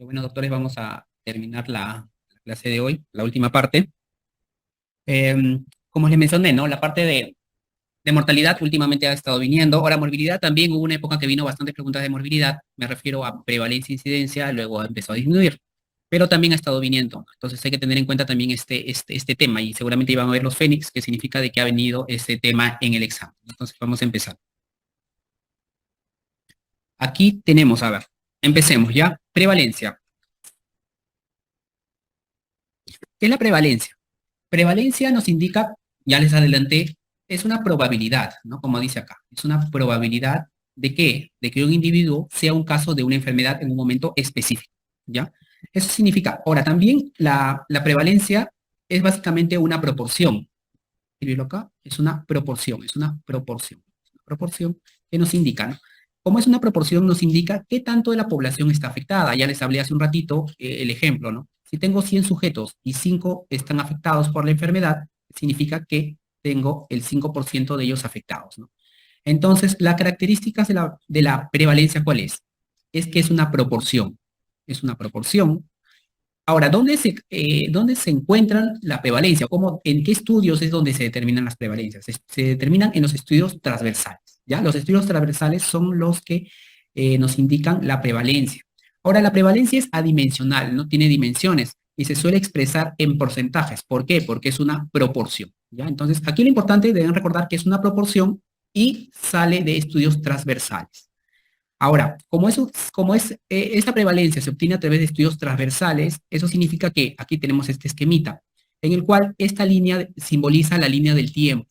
Y bueno, doctores, vamos a terminar la clase de hoy, la última parte. Como les mencioné, ¿no? La parte de mortalidad últimamente ha estado viniendo. Ahora, morbilidad también hubo una época que vino bastantes preguntas de morbilidad. Me refiero a prevalencia e incidencia, luego empezó a disminuir. Pero también ha estado viniendo. Entonces hay que tener en cuenta también este tema. Y seguramente iban a ver los Fénix, que significa de que ha venido este tema en el examen. Entonces vamos a empezar. Aquí tenemos, a ver, empecemos ya. Prevalencia. ¿Qué es la prevalencia? Prevalencia nos indica, ya les adelanté, es una probabilidad, ¿no? Como dice acá, es una probabilidad ¿de qué? De que un individuo sea un caso de una enfermedad en un momento específico, ¿ya? Eso significa, ahora también la prevalencia es básicamente una proporción. Escribirlo acá, es una proporción, es una proporción. Es una proporción que nos indica, ¿no? Como es una proporción, nos indica qué tanto de la población está afectada. Ya les hablé hace un ratito el ejemplo, ¿no? Si tengo 100 sujetos y 5 están afectados por la enfermedad, significa que tengo el 5% de ellos afectados, ¿no? Entonces, las características de la prevalencia, ¿cuál es? Es que es una proporción. Es una proporción. Ahora, ¿dónde se encuentran la prevalencia? ¿En qué estudios es donde se determinan las prevalencias? Se determinan en los estudios transversales, ¿ya? Los estudios transversales son los que nos indican la prevalencia. Ahora, la prevalencia es adimensional, no tiene dimensiones y se suele expresar en porcentajes. ¿Por qué? Porque es una proporción, ¿ya? Entonces, aquí lo importante deben recordar que es una proporción y sale de estudios transversales. Ahora, esta prevalencia se obtiene a través de estudios transversales, eso significa que aquí tenemos este esquemita, en el cual esta línea simboliza la línea del tiempo.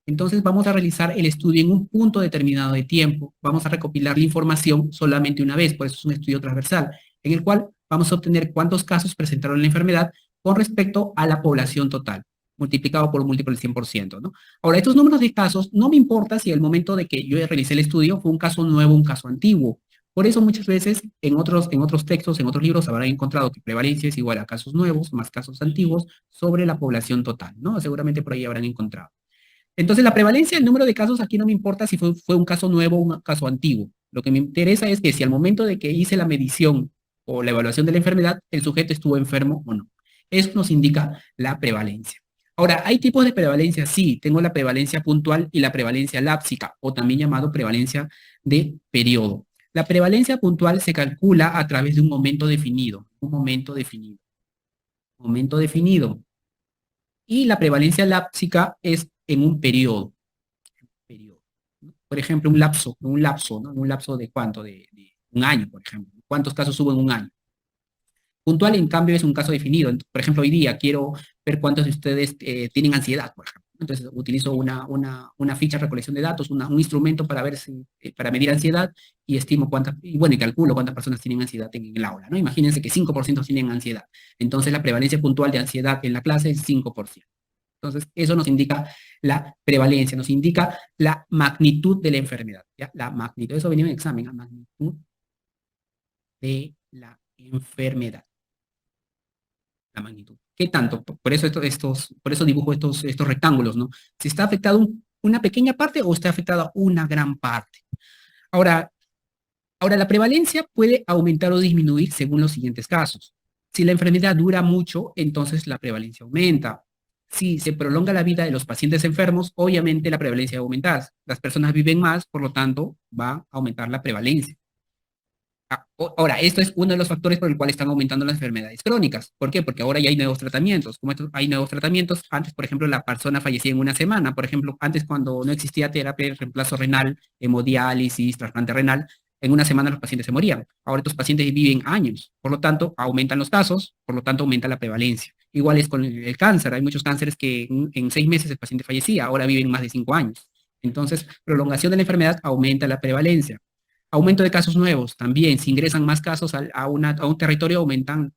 Entonces vamos a realizar el estudio en un punto determinado de tiempo, vamos a recopilar la información solamente una vez, por eso es un estudio transversal, en el cual vamos a obtener cuántos casos presentaron la enfermedad con respecto a la población total, multiplicado por un múltiplo del 100%, ¿no? Ahora, estos números de casos, no me importa si el momento de que yo realicé el estudio fue un caso nuevo o un caso antiguo. Por eso muchas veces en otros textos, en otros libros, habrán encontrado que prevalencia es igual a casos nuevos más casos antiguos sobre la población total, ¿no? Seguramente por ahí habrán encontrado. Entonces, la prevalencia, el número de casos, aquí no me importa si fue un caso nuevo o un caso antiguo. Lo que me interesa es que si al momento de que hice la medición o la evaluación de la enfermedad, el sujeto estuvo enfermo o no. Eso nos indica la prevalencia. Ahora, ¿hay tipos de prevalencia? Sí, tengo la prevalencia puntual y la prevalencia lápsica, o también llamado prevalencia de periodo. La prevalencia puntual se calcula a través de un momento definido, un momento definido, momento definido. Y la prevalencia lápsica es en un periodo. Por ejemplo, ¿no? Un lapso de cuánto, de un año, por ejemplo. ¿Cuántos casos hubo en un año? Puntual, en cambio, es un caso definido. Por ejemplo, hoy día quiero ver cuántos de ustedes tienen ansiedad, por ejemplo. Entonces, utilizo una ficha de recolección de datos, un instrumento para ver para medir ansiedad y estimo cuántas, y bueno, y calculo cuántas personas tienen ansiedad en el aula, ¿no? Imagínense que 5% tienen ansiedad. Entonces, la prevalencia puntual de ansiedad en la clase es 5%. Entonces, eso nos indica la prevalencia, nos indica la magnitud de la enfermedad, ¿ya? La magnitud, eso venía en el examen, la magnitud de la enfermedad, la magnitud. ¿Qué tanto? Por eso dibujo estos rectángulos, ¿no? Si está afectado una pequeña parte o está afectada una gran parte. Ahora, la prevalencia puede aumentar o disminuir según los siguientes casos. Si la enfermedad dura mucho, entonces la prevalencia aumenta. Si se prolonga la vida de los pacientes enfermos, obviamente la prevalencia va a aumentar. Las personas viven más, por lo tanto, va a aumentar la prevalencia. Ahora, esto es uno de los factores por el cual están aumentando las enfermedades crónicas. ¿Por qué? Porque ahora ya hay nuevos tratamientos. Como hay nuevos tratamientos, antes, por ejemplo, la persona fallecía en una semana. Por ejemplo, antes cuando no existía terapia de reemplazo renal, hemodiálisis, trasplante renal, en una semana los pacientes se morían. Ahora estos pacientes viven años. Por lo tanto, aumentan los casos, por lo tanto, aumenta la prevalencia. Igual es con el cáncer. Hay muchos cánceres que en 6 meses el paciente fallecía, ahora viven más de 5 años. Entonces, prolongación de la enfermedad aumenta la prevalencia. Aumento de casos nuevos, también, si ingresan más casos a un territorio, aumentan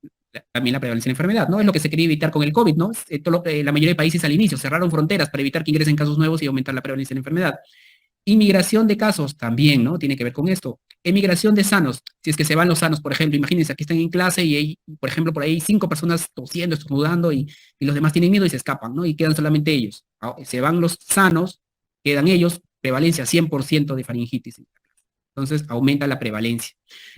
también la prevalencia de la enfermedad, ¿no? Es lo que se quería evitar con el COVID, ¿no? La mayoría de países al inicio cerraron fronteras para evitar que ingresen casos nuevos y aumentar la prevalencia de la enfermedad. Inmigración de casos, también, ¿no? Tiene que ver con esto. Emigración de sanos, si es que se van los sanos, por ejemplo, imagínense, aquí están en clase y hay, por ejemplo, por ahí 5 personas tosiendo, estornudando y los demás tienen miedo y se escapan, ¿no? Y quedan solamente ellos. Se van los sanos, quedan ellos, prevalencia 100% de faringitis. Entonces aumenta la prevalencia.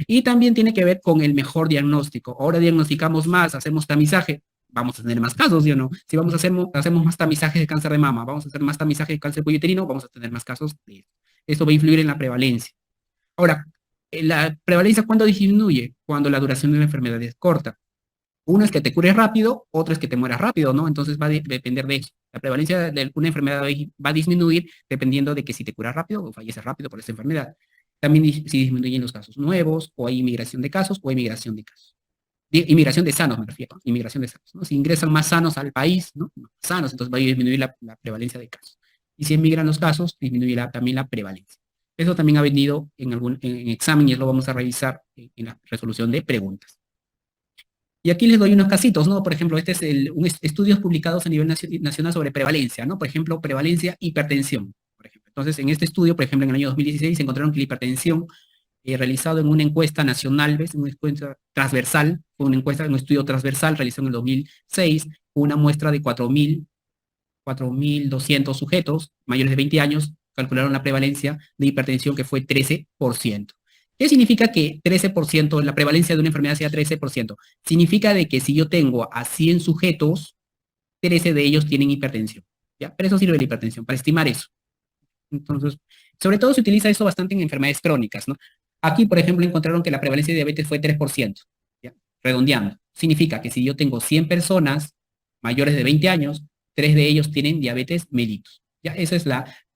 Y también tiene que ver con el mejor diagnóstico. Ahora diagnosticamos más, hacemos tamizaje, vamos a tener más casos, ¿sí o no? Si vamos a hacer, hacemos más tamizajes de cáncer de mama, vamos a hacer más tamizaje de cáncer de cuello uterino, vamos a tener más casos de esto. Esto va a influir en la prevalencia. Ahora, la prevalencia, ¿cuándo disminuye? Cuando la duración de la enfermedad es corta. Uno es que te cures rápido, otro es que te mueras rápido, ¿no? Entonces va a depender de eso. La prevalencia de una enfermedad va a disminuir dependiendo de que si te curas rápido o falleces rápido por esta enfermedad. También si disminuyen los casos nuevos, o hay inmigración de casos, o inmigración de casos. Inmigración de sanos, me refiero, inmigración de sanos, ¿no? Si ingresan más sanos al país, ¿no? Sanos, entonces va a disminuir la prevalencia de casos. Y si emigran los casos, disminuirá también la prevalencia. Eso también ha venido en examen y lo vamos a revisar en la resolución de preguntas. Y aquí les doy unos casitos, ¿no? Por ejemplo, este es estudios publicados a nivel nacional sobre prevalencia, ¿no? Por ejemplo, prevalencia, hipertensión, por ejemplo. Entonces, en este estudio, por ejemplo, en el año 2016, se encontraron que la hipertensión, realizado en una encuesta nacional, ¿ves? Una encuesta transversal, fue una encuesta, un estudio transversal realizado en el 2006, una muestra de 4.200 sujetos mayores de 20 años, calcularon la prevalencia de hipertensión que fue 13%. ¿Qué significa que 13%, la prevalencia de una enfermedad sea 13%? Significa de que si yo tengo a 100 sujetos, 13 de ellos tienen hipertensión. ¿Ya? Pero eso sirve la hipertensión, para estimar eso. Entonces, sobre todo se utiliza eso bastante en enfermedades crónicas, ¿no? Aquí, por ejemplo, encontraron que la prevalencia de diabetes fue 3%, ¿ya? Redondeando. Significa que si yo tengo 100 personas mayores de 20 años, 3 de ellos tienen diabetes mellitus. ¿Ya? Eso es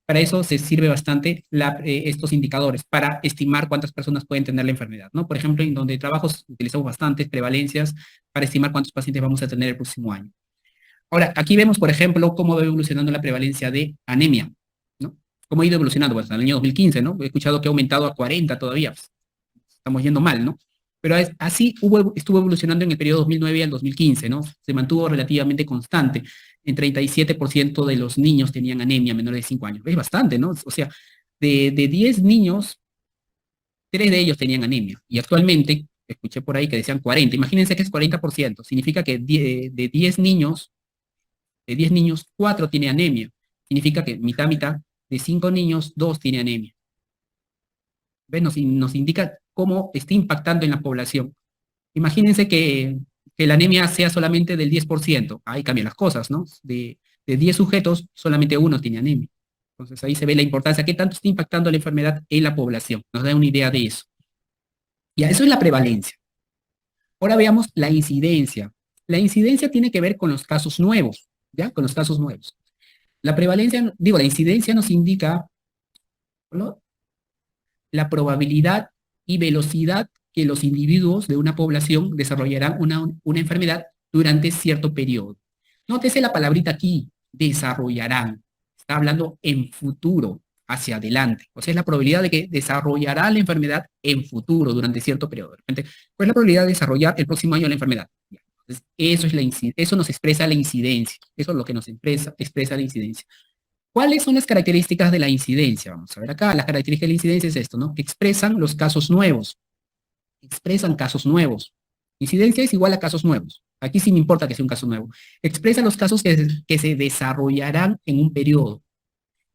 para eso se sirve bastante estos indicadores, para estimar cuántas personas pueden tener la enfermedad, ¿no? Por ejemplo, en donde trabajos utilizamos bastantes prevalencias para estimar cuántos pacientes vamos a tener el próximo año. Ahora, aquí vemos, por ejemplo, cómo va evolucionando la prevalencia de anemia, ¿no? Cómo ha ido evolucionando, pues, en el año 2015, ¿no? He escuchado que ha aumentado a 40 todavía. Pues, estamos yendo mal, ¿no? Pero así estuvo evolucionando en el periodo 2009 al 2015, ¿no? Se mantuvo relativamente constante. En 37% de los niños tenían anemia menores de 5 años. Es bastante, ¿no? O sea, de 10 niños, 3 de ellos tenían anemia. Y actualmente, escuché por ahí que decían 40. Imagínense que es 40%. Significa que de 10 niños, 4 tienen anemia. Significa que mitad, de 5 niños, 2 tienen anemia. ¿Ves? Nos indica cómo está impactando en la población. Imagínense que la anemia sea solamente del 10%. Ahí cambian las cosas, ¿no? De 10 sujetos, solamente uno tiene anemia. Entonces ahí se ve la importancia, qué tanto está impactando la enfermedad en la población. Nos da una idea de eso. Y eso es la prevalencia. Ahora veamos la incidencia. La incidencia tiene que ver con los casos nuevos, ¿ya? Con los casos nuevos. La prevalencia, la incidencia nos indica, ¿no?, la probabilidad y velocidad que los individuos de una población desarrollarán una enfermedad durante cierto periodo. Nótese la palabrita aquí, desarrollarán. Está hablando en futuro, hacia adelante. O sea, es la probabilidad de que desarrollará la enfermedad en futuro, durante cierto periodo. De repente, ¿cuál es la probabilidad de desarrollar el próximo año la enfermedad? Entonces, eso nos expresa la incidencia. Eso es lo que nos expresa la incidencia. ¿Cuáles son las características de la incidencia? Vamos a ver acá, las características de la incidencia es esto, ¿no? Expresan los casos nuevos. Expresan casos nuevos. Incidencia es igual a casos nuevos. Aquí sí me importa que sea un caso nuevo. Expresa los casos que se desarrollarán en un periodo.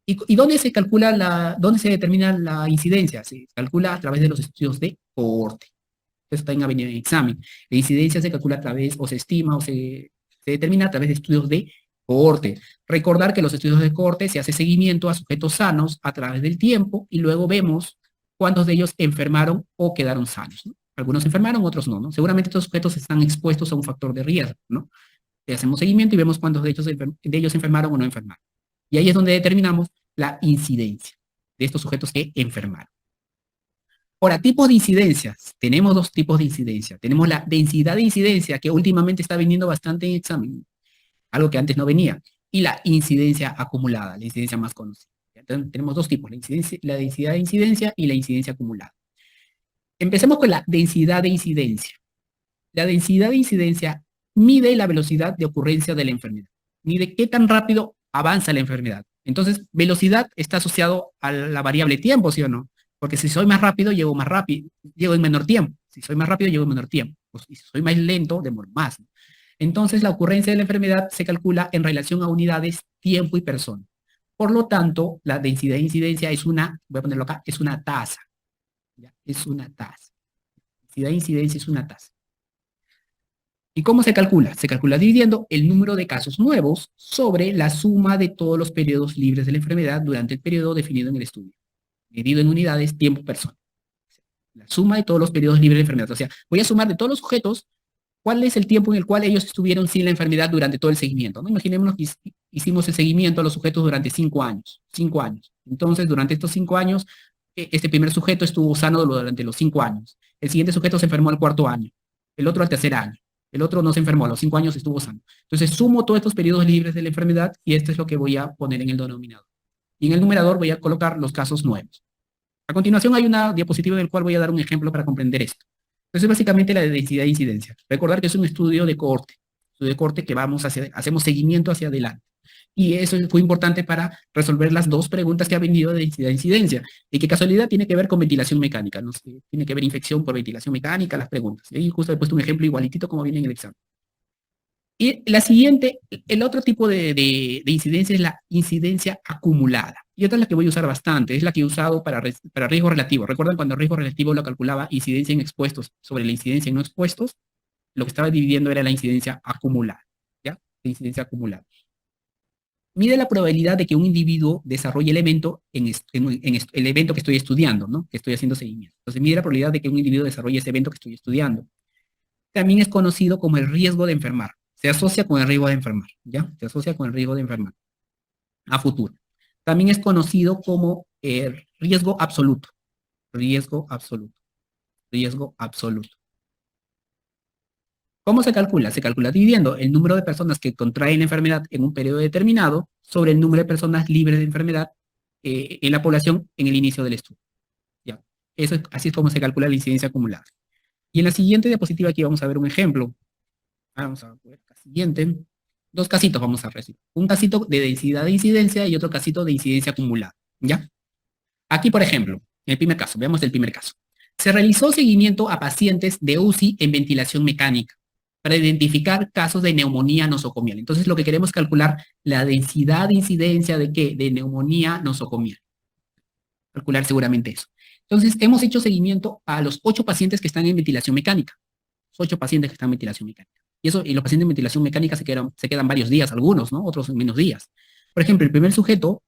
¿Y dónde se calcula dónde se determina la incidencia? Se calcula a través de los estudios de cohorte. Eso está en examen. La incidencia se calcula a través, o se estima, o se determina a través de estudios de cohorte. Recordar que los estudios de cohorte se hace seguimiento a sujetos sanos a través del tiempo y luego vemos cuántos de ellos enfermaron o quedaron sanos, ¿no? Algunos enfermaron, otros no, ¿no? Seguramente estos sujetos están expuestos a un factor de riesgo, ¿no? Le hacemos seguimiento y vemos cuántos de ellos enfermaron o no enfermaron. Y ahí es donde determinamos la incidencia de estos sujetos que enfermaron. Ahora, tipos de incidencias. Tenemos dos tipos de incidencia. Tenemos la densidad de incidencia, que últimamente está viniendo bastante en examen, algo que antes no venía, y la incidencia acumulada, la incidencia más conocida. Entonces, tenemos dos tipos, la densidad de incidencia y la incidencia acumulada. Empecemos con la densidad de incidencia. La densidad de incidencia mide la velocidad de ocurrencia de la enfermedad, mide qué tan rápido avanza la enfermedad. Entonces, velocidad está asociado a la variable tiempo, ¿sí o no? Porque si soy más rápido, llego más rápido, llego en menor tiempo. Si soy más rápido, llego en menor tiempo. Y si soy más lento, demoro más. Entonces, la ocurrencia de la enfermedad se calcula en relación a unidades, tiempo y persona. Por lo tanto, la densidad de incidencia es voy a ponerlo acá, es una tasa. ¿ya? Es una tasa. Densidad de incidencia es una tasa. ¿Y cómo se calcula? Se calcula dividiendo el número de casos nuevos sobre la suma de todos los periodos libres de la enfermedad durante el periodo definido en el estudio, medido en unidades tiempo-persona. La suma de todos los periodos libres de enfermedad. O sea, voy a sumar de todos los sujetos cuál es el tiempo en el cual ellos estuvieron sin la enfermedad durante todo el seguimiento, ¿no? Imaginémonos que hicimos el seguimiento a los sujetos durante 5 años. 5 años. Entonces, durante estos 5 años, este primer sujeto estuvo sano durante los 5 años. El siguiente sujeto se enfermó al 4.º año. El otro al 3.er año. El otro no se enfermó, a los 5 años estuvo sano. Entonces, sumo todos estos periodos libres de la enfermedad y esto es lo que voy a poner en el denominador. Y en el numerador voy a colocar los casos nuevos. A continuación hay una diapositiva en la cual voy a dar un ejemplo para comprender esto. Entonces, básicamente la densidad de incidencia. Recordar que es un estudio de cohorte que hacemos seguimiento hacia adelante. Y eso fue importante para resolver las dos preguntas que ha venido de densidad de incidencia. Y que casualidad tiene que ver con ventilación mecánica. ¿No? Tiene que ver infección por ventilación mecánica, las preguntas. Y ahí justo he puesto un ejemplo igualitito como viene en el examen. Y la siguiente, el otro tipo de incidencia es la incidencia acumulada. Y otra es la que voy a usar bastante, es la que he usado para riesgo relativo. ¿Recuerdan cuando el riesgo relativo lo calculaba incidencia en expuestos sobre la incidencia en no expuestos? Lo que estaba dividiendo era la incidencia acumulada, ¿ya? La incidencia acumulada. Mide la probabilidad de que un individuo desarrolle el evento en el evento que estoy estudiando, ¿no? Que estoy haciendo seguimiento. Entonces, mide la probabilidad de que un individuo desarrolle ese evento que estoy estudiando. También es conocido como el riesgo de enfermar. Se asocia con el riesgo de enfermar, ¿ya? Se asocia con el riesgo de enfermar a futuro. También es conocido como riesgo absoluto. Riesgo absoluto. Riesgo absoluto. ¿Cómo se calcula? Se calcula dividiendo el número de personas que contraen la enfermedad en un periodo determinado sobre el número de personas libres de enfermedad en la población en el inicio del estudio. ¿Ya? Así es como se calcula la incidencia acumulada. Y en la siguiente diapositiva aquí vamos a ver un ejemplo. Vamos a ver la siguiente. Dos casitos vamos a recibir. Un casito de densidad de incidencia y otro casito de incidencia acumulada. ¿Ya? Aquí, por ejemplo, el primer caso, veamos el primer caso. Se realizó seguimiento a pacientes de UCI en ventilación mecánica para identificar casos de neumonía nosocomial. Entonces, lo que queremos es calcular la densidad de incidencia de ¿qué? De neumonía nosocomial. Calcular seguramente eso. Entonces, hemos hecho seguimiento a los 8 pacientes que están en ventilación mecánica. 8 pacientes que están en ventilación mecánica. Y los pacientes en ventilación mecánica se quedan varios días, algunos, ¿no? Otros en menos días. Por ejemplo, el primer sujeto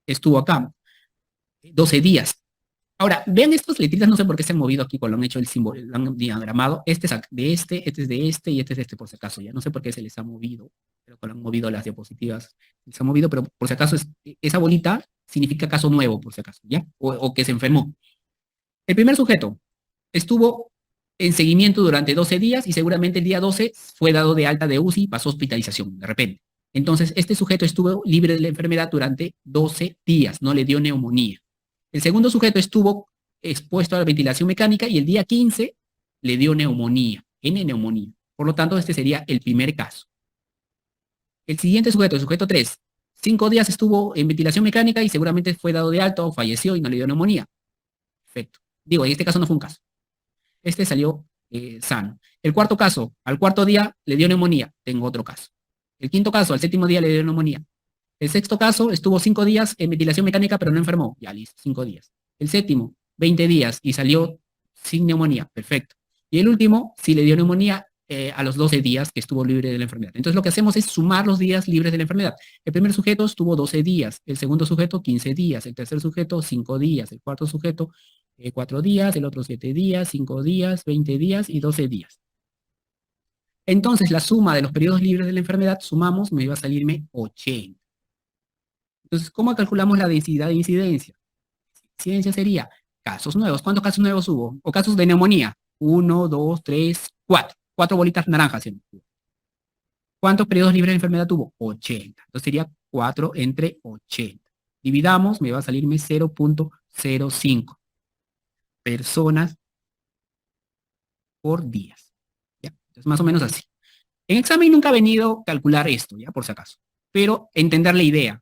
estuvo acá 12 días. Ahora, vean estas letritas, no sé por qué se han movido aquí cuando han hecho el símbolo, lo han diagramado. Este es de este, este es de este y este es de este, por si acaso, ya. No sé por qué se les ha movido, pero cuando han movido las diapositivas, se ha movido, pero por si acaso esa bolita significa caso nuevo, por si acaso, ¿ya? O que se enfermó. El primer sujeto estuvo en seguimiento durante 12 días y seguramente el día 12 fue dado de alta de UCI y pasó a hospitalización, de repente. Entonces, este sujeto estuvo libre de la enfermedad durante 12 días, no le dio neumonía. El segundo sujeto estuvo expuesto a la ventilación mecánica y el día 15 le dio neumonía, neumonía. Por lo tanto, este sería el primer caso. El siguiente sujeto, el sujeto 3, 5 días estuvo en ventilación mecánica y seguramente fue dado de alta o falleció y no le dio neumonía. Perfecto. Digo, en este caso no fue un caso. Este salió sano. El cuarto caso, al cuarto día le dio neumonía. Tengo otro caso. El quinto caso, al séptimo día le dio neumonía. El sexto caso, estuvo 5 días en ventilación mecánica, pero no enfermó. Ya, listo, 5 días. El séptimo, 20 días y salió sin neumonía. Perfecto. Y el último, sí le dio neumonía a los 12 días que estuvo libre de la enfermedad. Entonces lo que hacemos es sumar los días libres de la enfermedad. El primer sujeto estuvo 12 días, el segundo sujeto 15 días, el tercer sujeto 5 días, el cuarto sujeto 4 días, el otro 7 días, 5 días, 20 días y 12 días. Entonces la suma de los periodos libres de la enfermedad, sumamos, me iba a salirme 80. Entonces, ¿cómo calculamos la densidad de incidencia? Incidencia sería casos nuevos. ¿Cuántos casos nuevos hubo? O casos de neumonía. 1, 2, 3, 4. 4 bolitas naranjas. ¿Cuántos periodos libres de enfermedad tuvo? 80. Entonces sería 4 entre 80. Dividamos, me va a salirme 0.05 personas por días. ¿Ya? Entonces, más o menos así. En examen nunca ha venido a calcular esto, ya por si acaso. Pero entender la idea.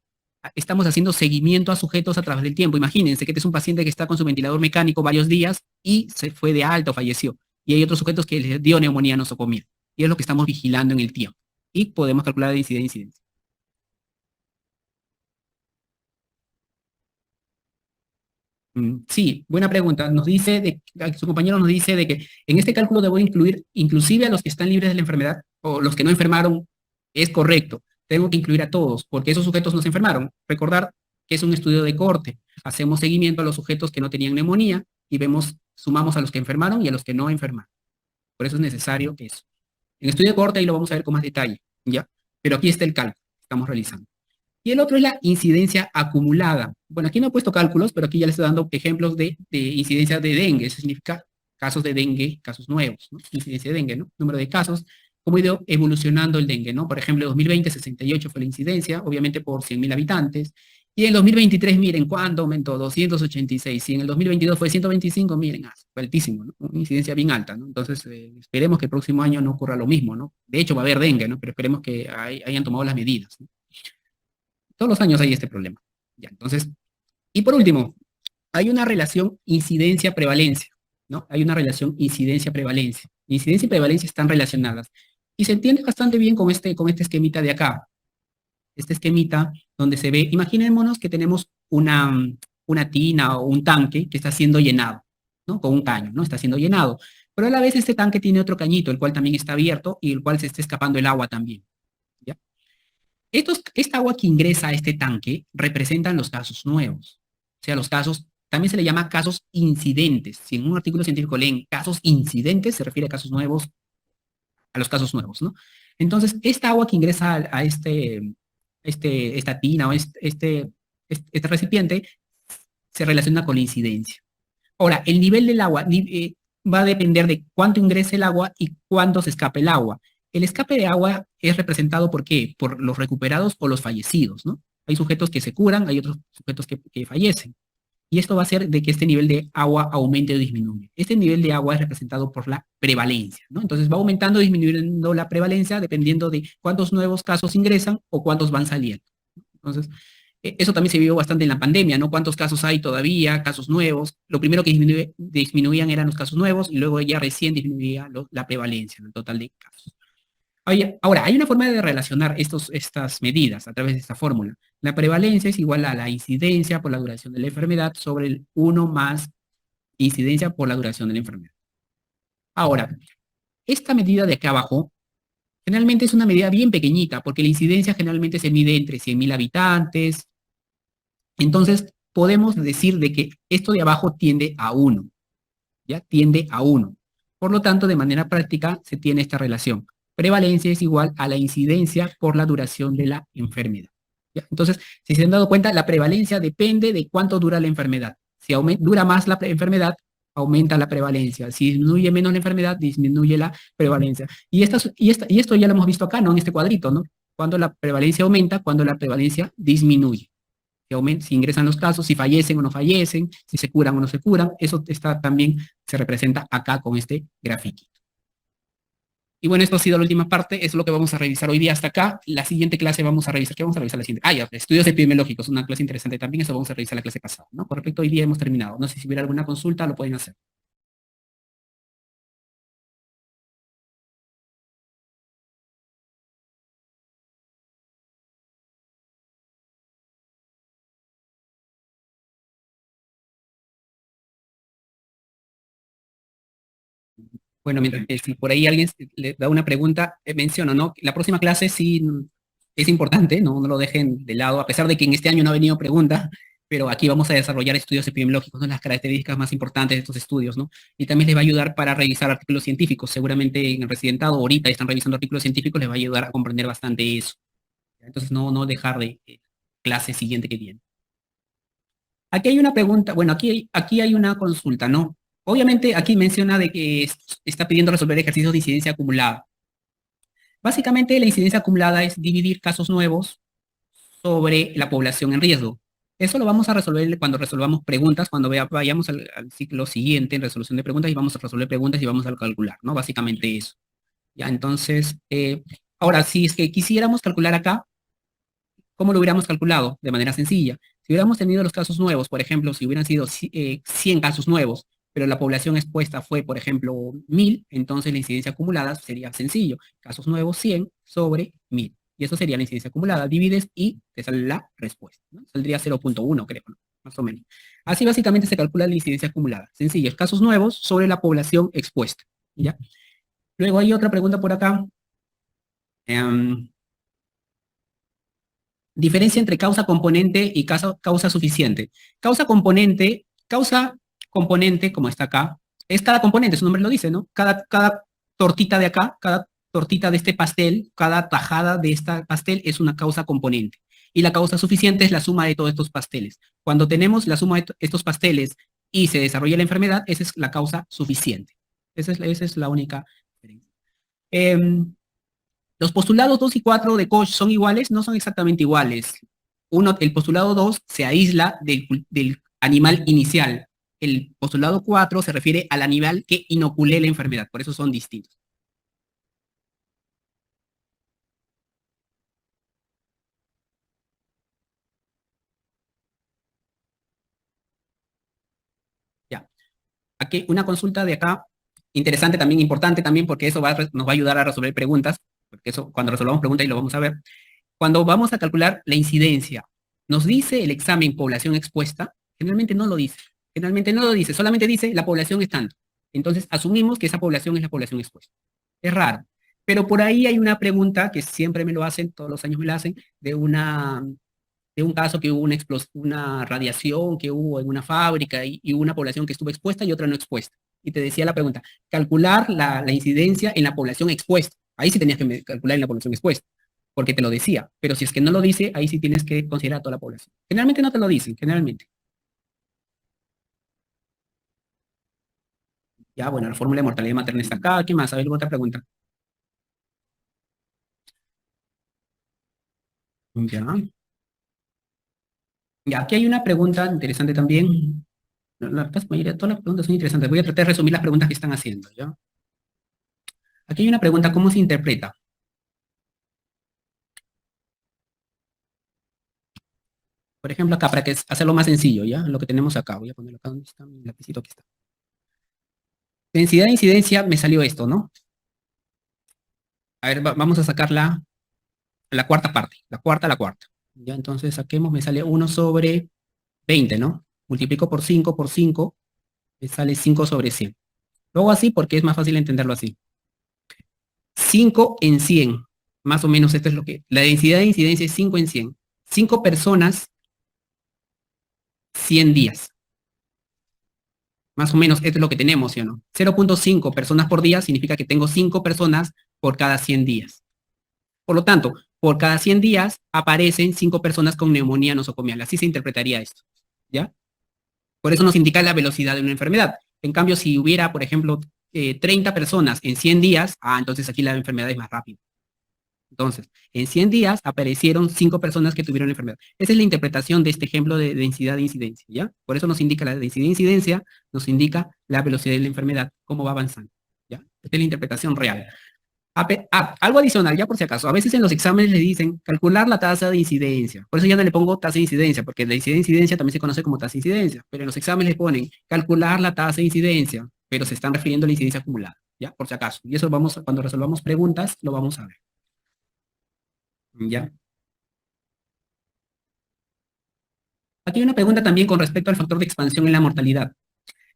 Estamos haciendo seguimiento a sujetos a través del tiempo. Imagínense que este es un paciente que está con su ventilador mecánico varios días y se fue de alta o falleció. Y hay otros sujetos que les dio neumonía nosocomial. Y es lo que estamos vigilando en el tiempo. Y podemos calcular la densidad de incidencia. Sí, buena pregunta. Nos dice, su compañero nos dice de que en este cálculo debo incluir inclusive a los que están libres de la enfermedad o los que no enfermaron. Es correcto. Tengo que incluir a todos porque esos sujetos no se enfermaron. Recordar que es un estudio de cohorte. Hacemos seguimiento a los sujetos que no tenían neumonía y vemos, sumamos a los que enfermaron y a los que no enfermaron. Por eso es necesario eso. En estudio de cohorte ahí lo vamos a ver con más detalle, ¿ya? Pero aquí está el cálculo que estamos realizando. Y el otro es la incidencia acumulada. Bueno, aquí no he puesto cálculos, pero aquí ya les estoy dando ejemplos de incidencia de dengue. Eso significa casos de dengue, casos nuevos, ¿no? Incidencia de dengue, ¿no? Número de casos, cómo ha ido evolucionando el dengue, ¿no? Por ejemplo, en 2020, 68 fue la incidencia, obviamente por 100.000 habitantes. Y en 2023, miren, ¿cuánto aumentó? 286. Y en el 2022 fue 125, miren, fue altísimo, ¿no? Una incidencia bien alta, ¿no? Entonces, esperemos que el próximo año no ocurra lo mismo, ¿no? De hecho, va a haber dengue, ¿no? Pero esperemos que hayan tomado las medidas, ¿no? Todos los años hay este problema. Ya, entonces, y por último, hay una relación incidencia-prevalencia, ¿no? Hay una relación incidencia-prevalencia. Incidencia y prevalencia están relacionadas. Y se entiende bastante bien con este esquemita de acá. Este esquemita donde se ve, imaginémonos que tenemos una tina o un tanque que está siendo llenado, ¿no? Con un caño, ¿no? Está siendo llenado. Pero a la vez este tanque tiene otro cañito, el cual también está abierto y el cual se está escapando el agua también. ¿Ya? Esta agua que ingresa a este tanque representan los casos nuevos. O sea, los casos, también se le llama casos incidentes. Si en un artículo científico leen casos incidentes, se refiere a casos nuevos, a los casos nuevos, ¿no? Entonces, esta agua que ingresa a esta tina o este recipiente se relaciona con la incidencia. Ahora, el nivel del agua va a depender de cuánto ingrese el agua y cuánto se escape el agua. El escape de agua es representado por qué? Por los recuperados o los fallecidos, ¿no? Hay sujetos que se curan, hay otros sujetos que fallecen. Y esto va a hacer de que este nivel de agua aumente o disminuya. Este nivel de agua es representado por la prevalencia, ¿no? Entonces va aumentando o disminuyendo la prevalencia dependiendo de cuántos nuevos casos ingresan o cuántos van saliendo. Entonces, eso también se vio bastante en la pandemia, ¿no? ¿Cuántos casos hay todavía? Casos nuevos. Lo primero que disminuían eran los casos nuevos y luego ya recién disminuía la prevalencia, el total de casos. Ahora, hay una forma de relacionar estas medidas a través de esta fórmula. La prevalencia es igual a la incidencia por la duración de la enfermedad sobre el 1 más incidencia por la duración de la enfermedad. Ahora, esta medida de acá abajo generalmente es una medida bien pequeñita porque la incidencia generalmente se mide entre 100.000 habitantes. Entonces, podemos decir de que esto de abajo tiende a 1, ¿ya? Tiende a 1. Por lo tanto, de manera práctica se tiene esta relación. Prevalencia es igual a la incidencia por la duración de la enfermedad. ¿Ya? Entonces, si se han dado cuenta, la prevalencia depende de cuánto dura la enfermedad. Si dura más la enfermedad, aumenta la prevalencia. Si disminuye menos la enfermedad, disminuye la prevalencia. Y esto ya lo hemos visto acá, ¿no? En este cuadrito, ¿no? Cuando la prevalencia aumenta, cuando la prevalencia disminuye. Si ingresan los casos, si fallecen o no fallecen, si se curan o no se curan, eso también se representa acá con este grafiquito. Y bueno, esto ha sido la última parte, es lo que vamos a revisar hoy día hasta acá. La siguiente clase vamos a revisar, ¿qué vamos a revisar la siguiente? Ya, estudios epidemiológicos, una clase interesante también, eso vamos a revisar la clase pasada, ¿no? Por respecto, hoy día hemos terminado. No sé si hubiera alguna consulta, lo pueden hacer. Bueno, mientras que si por ahí alguien le da una pregunta, menciono, ¿no? La próxima clase sí es importante, ¿no? No lo dejen de lado, a pesar de que en este año no ha venido pregunta, pero aquí vamos a desarrollar estudios epidemiológicos, ¿no? Las características más importantes de estos estudios, ¿no? Y también les va a ayudar para revisar artículos científicos. Seguramente en el residentado ahorita están revisando artículos científicos, les va a ayudar a comprender bastante eso. Entonces, no dejar de clase siguiente que viene. Aquí hay una pregunta, bueno, aquí hay una consulta, ¿no? Obviamente aquí menciona de que está pidiendo resolver ejercicios de incidencia acumulada. Básicamente la incidencia acumulada es dividir casos nuevos sobre la población en riesgo. Eso lo vamos a resolver cuando resolvamos preguntas, cuando vayamos al ciclo siguiente en resolución de preguntas y vamos a resolver preguntas y vamos a calcular, ¿no? Básicamente eso. Ya, entonces, ahora, si es que quisiéramos calcular acá, ¿cómo lo hubiéramos calculado? De manera sencilla. Si hubiéramos tenido los casos nuevos, por ejemplo, si hubieran sido 100 casos nuevos, pero la población expuesta fue, por ejemplo, 1.000, entonces la incidencia acumulada sería sencillo. Casos nuevos 100 sobre 1.000. Y eso sería la incidencia acumulada. Divides y te sale la respuesta, ¿no? Saldría 0.1, creo, ¿no? Más o menos. Así básicamente se calcula la incidencia acumulada. Sencillo, casos nuevos sobre la población expuesta. ¿Ya? Luego hay otra pregunta por acá. Diferencia entre causa componente y causa suficiente. Causa componente, como está acá, es cada componente, su nombre lo dice, ¿no? Cada tortita de acá, cada tortita de este pastel, cada tajada de esta pastel es una causa componente. Y la causa suficiente es la suma de todos estos pasteles. Cuando tenemos la suma de estos pasteles y se desarrolla la enfermedad, esa es la causa suficiente. Esa es la única diferencia. Los postulados 2 y 4 de Koch son iguales, no son exactamente iguales. El postulado 2 se aísla del animal inicial. El postulado 4 se refiere al animal que inoculé la enfermedad, por eso son distintos. Ya. Aquí una consulta de acá, interesante también, importante también, porque eso nos va a ayudar a resolver preguntas, porque eso cuando resolvamos preguntas y lo vamos a ver. Cuando vamos a calcular la incidencia, ¿nos dice el examen población expuesta? Generalmente no lo dice. Generalmente no lo dice, solamente dice la población es tanto. Entonces asumimos que esa población es la población expuesta. Es raro. Pero por ahí hay una pregunta que siempre me lo hacen, todos los años me la hacen, de un caso que hubo una radiación que hubo en una fábrica y hubo una población que estuvo expuesta y otra no expuesta. Y te decía la pregunta, calcular la incidencia en la población expuesta. Ahí sí tenías que calcular en la población expuesta porque te lo decía, pero si es que no lo dice, ahí sí tienes que considerar a toda la población. Generalmente no te lo dicen, generalmente. Ya, bueno, la fórmula de mortalidad materna está acá. ¿Qué más? A ver, otra pregunta. Ya. Ya, aquí hay una pregunta interesante también. Mayoría, todas las preguntas son interesantes. Voy a tratar de resumir las preguntas que están haciendo, ¿ya? Aquí hay una pregunta, ¿cómo se interpreta? Por ejemplo, acá, para hacerlo más sencillo, ¿ya? Lo que tenemos acá. Voy a ponerlo acá donde está mi lapicito, aquí está. Densidad de incidencia, me salió esto, ¿no? A ver, vamos a sacar la cuarta parte, la cuarta. Ya, entonces saquemos, me sale 1/20, ¿no? Multiplico por 5, me sale 5/100. Luego así porque es más fácil entenderlo así. 5 en 100, más o menos esto es lo que, la densidad de incidencia es 5 en 100. 5 personas, 100 días. Más o menos esto es lo que tenemos, ¿sí o no? 0.5 personas por día significa que tengo 5 personas por cada 100 días. Por lo tanto, por cada 100 días aparecen 5 personas con neumonía nosocomial. Así se interpretaría esto, ¿ya? Por eso nos indica la velocidad de una enfermedad. En cambio, si hubiera, por ejemplo, 30 personas en 100 días, entonces aquí la enfermedad es más rápida. Entonces, en 100 días aparecieron 5 personas que tuvieron la enfermedad. Esa es la interpretación de este ejemplo de densidad de incidencia, ¿ya? Por eso nos indica la densidad de incidencia, nos indica la velocidad de la enfermedad, cómo va avanzando, ¿ya? Esta es la interpretación real. Algo adicional, ya por si acaso, a veces en los exámenes le dicen calcular la tasa de incidencia. Por eso ya no le pongo tasa de incidencia, porque la incidencia también se conoce como tasa de incidencia, pero en los exámenes le ponen calcular la tasa de incidencia, pero se están refiriendo a la incidencia acumulada, ya por si acaso. Y eso cuando resolvamos preguntas, lo vamos a ver. ¿Ya? Aquí hay una pregunta también con respecto al factor de expansión en la mortalidad.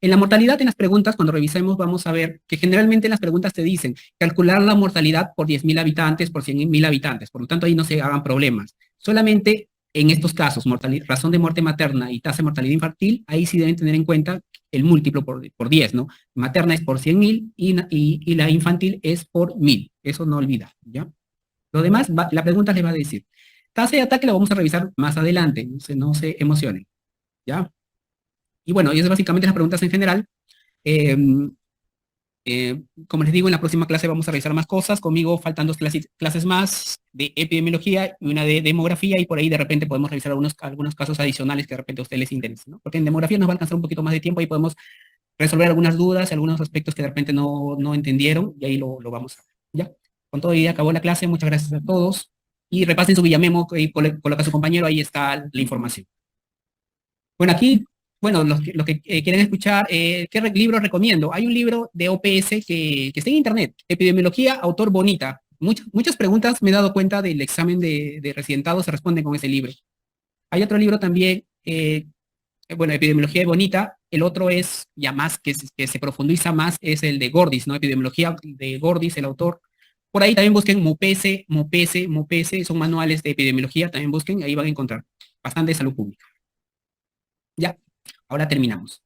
En la mortalidad, en las preguntas, cuando revisemos, vamos a ver que generalmente las preguntas te dicen calcular la mortalidad por 10.000 habitantes, por 100.000 habitantes. Por lo tanto, ahí no se hagan problemas. Solamente en estos casos, razón de muerte materna y tasa de mortalidad infantil, ahí sí deben tener en cuenta el múltiplo por 10, ¿no? Materna es por 100.000 y la infantil es por 1.000. Eso no olvida, ¿ya? Lo demás, la pregunta le va a decir. Tasa de ataque la vamos a revisar más adelante, no se emocionen, ¿ya? Y bueno, y eso es básicamente las preguntas en general. Eh, como les digo, en la próxima clase vamos a revisar más cosas. Conmigo faltan dos clases más de epidemiología y una de demografía, y por ahí de repente podemos revisar algunos casos adicionales que de repente a ustedes les interesen, ¿no? Porque en demografía nos va a alcanzar un poquito más de tiempo y podemos resolver algunas dudas, algunos aspectos que de repente no entendieron, y ahí lo vamos a ver, ¿ya? Con todo, ya acabó la clase. Muchas gracias a todos. Y repasen su Villamemo y coloca a su compañero, ahí está la información. Bueno, aquí, bueno, los que quieren escuchar, ¿qué libro recomiendo? Hay un libro de OPS que está en internet, Epidemiología, autor Bonita. Muchas preguntas me he dado cuenta del examen de residentado se responden con ese libro. Hay otro libro también Bueno, epidemiología bonita, el otro es ya más, que se profundiza más, es el de Gordis, ¿no? Epidemiología de Gordis, el autor. Por ahí también busquen MUPESE, son manuales de epidemiología, también busquen, ahí van a encontrar bastante salud pública. Ya, ahora terminamos.